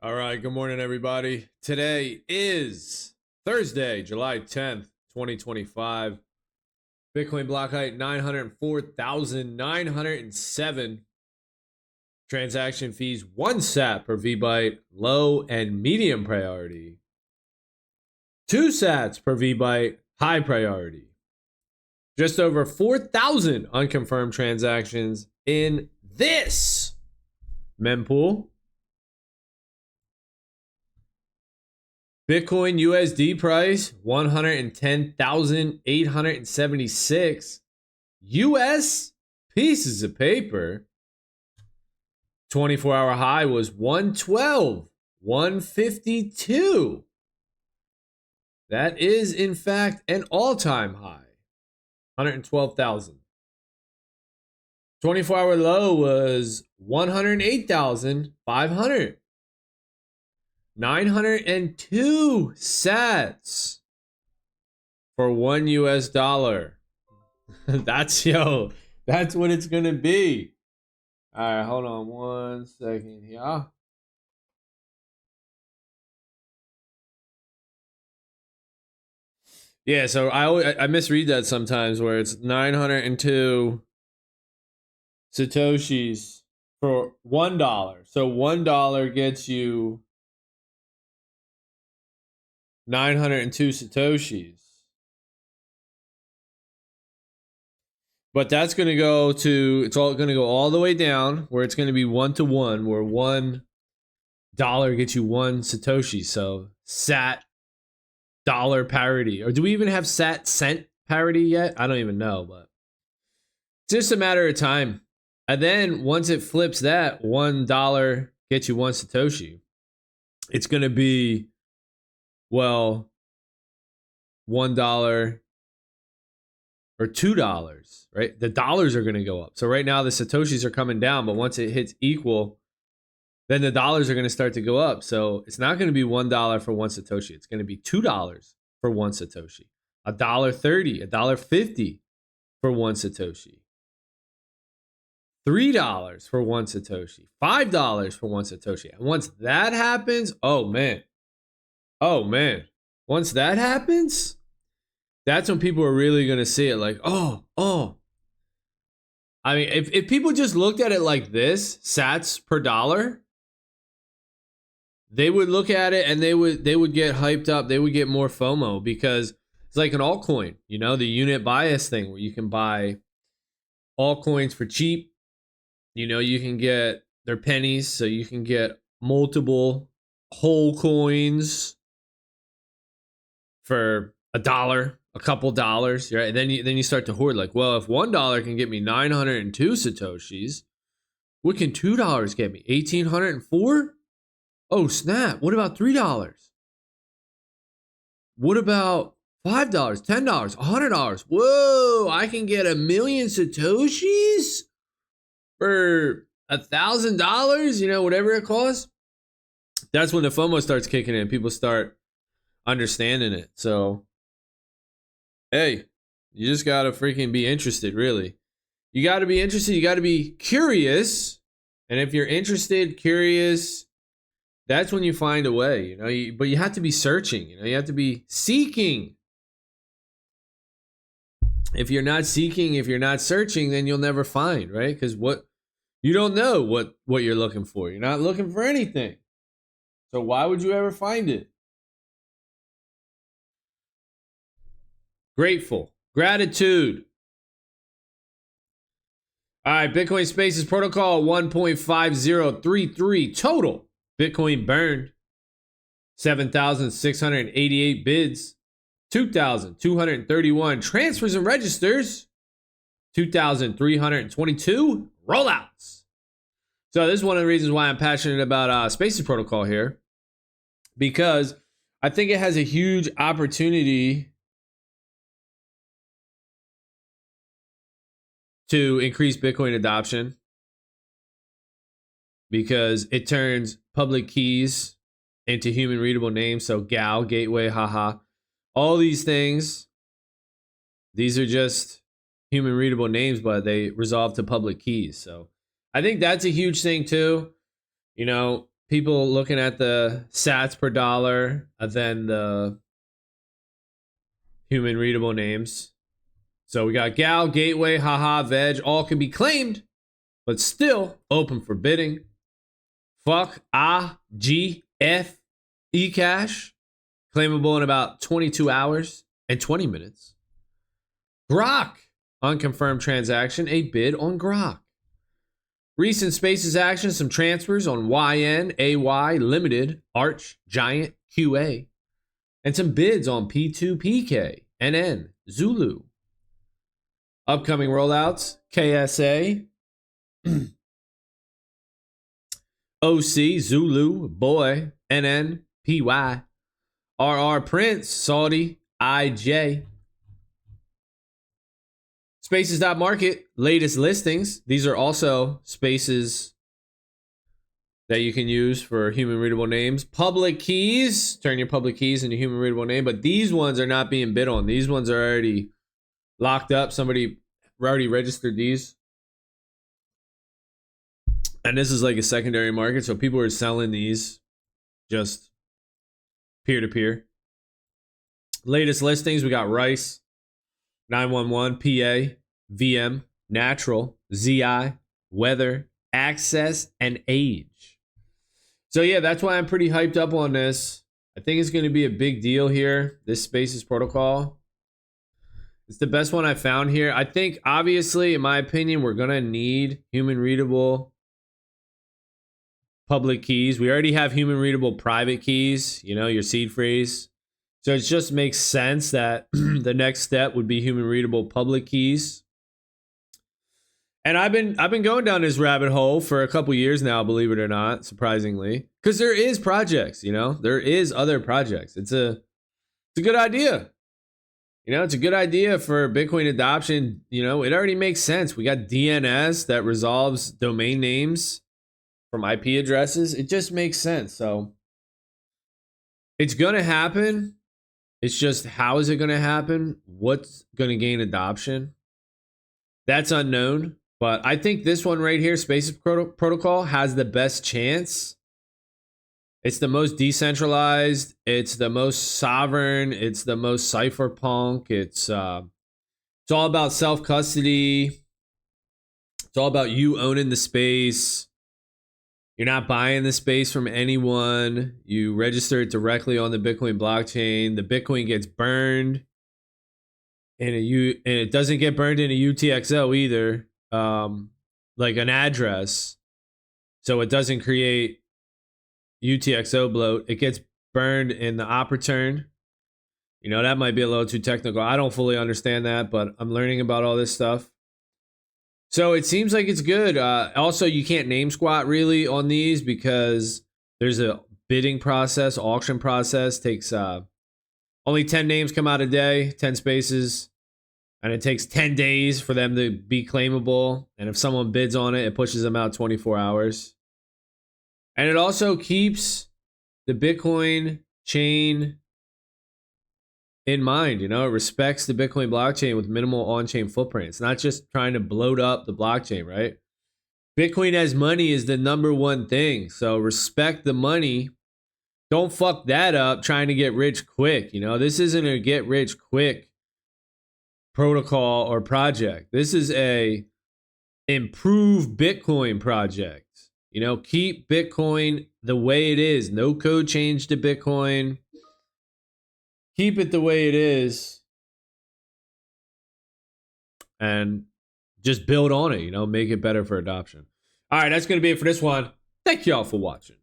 All right, good morning, everybody. Today is Thursday, July 10th, 2025. Bitcoin block height 904,907. Transaction fees 1 sat per VByte, low and medium priority. 2 sats per VByte, high priority. Just over 4,000 unconfirmed transactions in this mempool. Bitcoin USD price 110,876 US pieces of paper. 24-hour high was 112,152. That is in fact an all-time high. 112,000. 24-hour low was 108,500. 902 sats for $1 US. That's what it's gonna be. All right, hold on 1 second here. Yeah, so I misread that sometimes where it's 902 satoshis for $1. So $1 gets you 902 satoshis. But that's going to go to, it's all going to go all the way down where it's going to be 1-to-1, where $1 gets you 1 satoshi. So sat dollar parity. Or do we even have sat cent parity yet? I don't even know, but it's just a matter of time. And then once it flips that, $1 gets you 1 satoshi. It's going to be, well, $1 or $2, right? The dollars are going to go up. So right now the satoshis are coming down, but once it hits equal, then the dollars are going to start to go up. So it's not going to be $1 for 1 satoshi. It's going to be $2 for 1 satoshi, $1.30, $1.50 for 1 satoshi, $3 for 1 satoshi, $5 for 1 satoshi. And once that happens, oh man, once that happens, that's when people are really going to see it like, oh. I mean, if people just looked at it like this, sats per dollar, they would look at it and they would get hyped up. They would get more FOMO because it's like an altcoin, the unit bias thing where you can buy altcoins for cheap. You can get their pennies, so you can get multiple whole coins for $1, a couple dollars, right? And then you start to hoard. Like, well, if $1 can get me 902 satoshis, what can $2 get me? 1,804? Oh snap! What about $3? What about $5, $10, $100? Whoa! I can get 1,000,000 satoshis for $1,000. Whatever it costs. That's when the FOMO starts kicking in. People start understanding it. So, hey, you just gotta freaking be interested. Really, you gotta be interested. You gotta be curious. And if you're interested, curious, that's when you find a way, but you have to be searching, you have to be seeking. If you're not seeking, if you're not searching, then you'll never find, right? Because you don't know what you're looking for. You're not looking for anything. So why would you ever find it? Grateful. Gratitude. All right, Bitcoin Spaces protocol 1.5033 total. Bitcoin burned 7,688 bids, 2,231 transfers and registers, 2,322 rollouts. So this is one of the reasons why I'm passionate about Spaces protocol here, because I think it has a huge opportunity to increase Bitcoin adoption, because it turns public keys into human readable names. So GAL, gateway, haha, all these things, these are just human readable names, but they resolve to public keys. So I think that's a huge thing too. people looking at the sats per dollar, then the human readable names. So we got gal, gateway, haha, veg, all can be claimed, but still open for bidding. Fuck, G, F, eCash, claimable in about 22 hours and 20 minutes. Grok, unconfirmed transaction, a bid on Grok. Recent Spaces action, some transfers on YN, AY, Limited, Arch, Giant, QA, and some bids on P2PK, NN, Zulu. Upcoming rollouts, KSA, OC, Zulu, Boy, NN, PY, RR Prince, Saudi, IJ. Spaces.market, latest listings. These are also spaces that you can use for human readable names. Public keys, turn your public keys into human readable name, but these ones are not being bid on. These ones are already locked up. Somebody already registered these. And this is like a secondary market, so people are selling these just peer-to-peer. Latest listings, we got Rice, 911, PA, VM, Natural, ZI, Weather, Access, and Age. So yeah, that's why I'm pretty hyped up on this. I think it's going to be a big deal here, this Spaces protocol. It's the best one I found here. I think, obviously, in my opinion, we're going to need human readable public keys. We already have human readable private keys, you know, your seed phrase. So it just makes sense that the next step would be human readable public keys. And I've been going down this rabbit hole for a couple years now, believe it or not, surprisingly, because there is projects, you know, there is other projects. It's a good idea. You know, it's a good idea for Bitcoin adoption. You know, it already makes sense. We got DNS that resolves domain names from IP addresses. It just makes sense. So it's going to happen. It's just, how is it going to happen? What's going to gain adoption? That's unknown. But I think this one right here, Spaces Protocol, has the best chance. It's the most decentralized. It's the most sovereign. It's the most cypherpunk. It's all about self-custody. It's all about you owning the space. You're not buying the space from anyone. You register it directly on the Bitcoin blockchain. The Bitcoin gets burned, and it doesn't get burned in a UTXO either, like an address. So it doesn't create UTXO bloat. It gets burned in the op return. You know, that might be a little too technical. I don't fully understand that, but I'm learning about all this stuff. So it seems like it's good. Also, you can't name squat really on these because there's a bidding process, auction process. Takes only 10 names come out a day, 10 spaces, and it takes 10 days for them to be claimable. And if someone bids on it, it pushes them out 24 hours. And it also keeps the Bitcoin chain in mind. You know, it respects the Bitcoin blockchain with minimal on-chain footprint. It's not just trying to bloat up the blockchain, right? Bitcoin as money is the number one thing. So respect the money. Don't fuck that up trying to get rich quick. You know, this isn't a get rich quick protocol or project. This is a improve Bitcoin project. You know, keep Bitcoin the way it is. No code change to Bitcoin. Keep it the way it is and just build on it, you know, make it better for adoption. All right, that's going to be it for this one. Thank y'all for watching.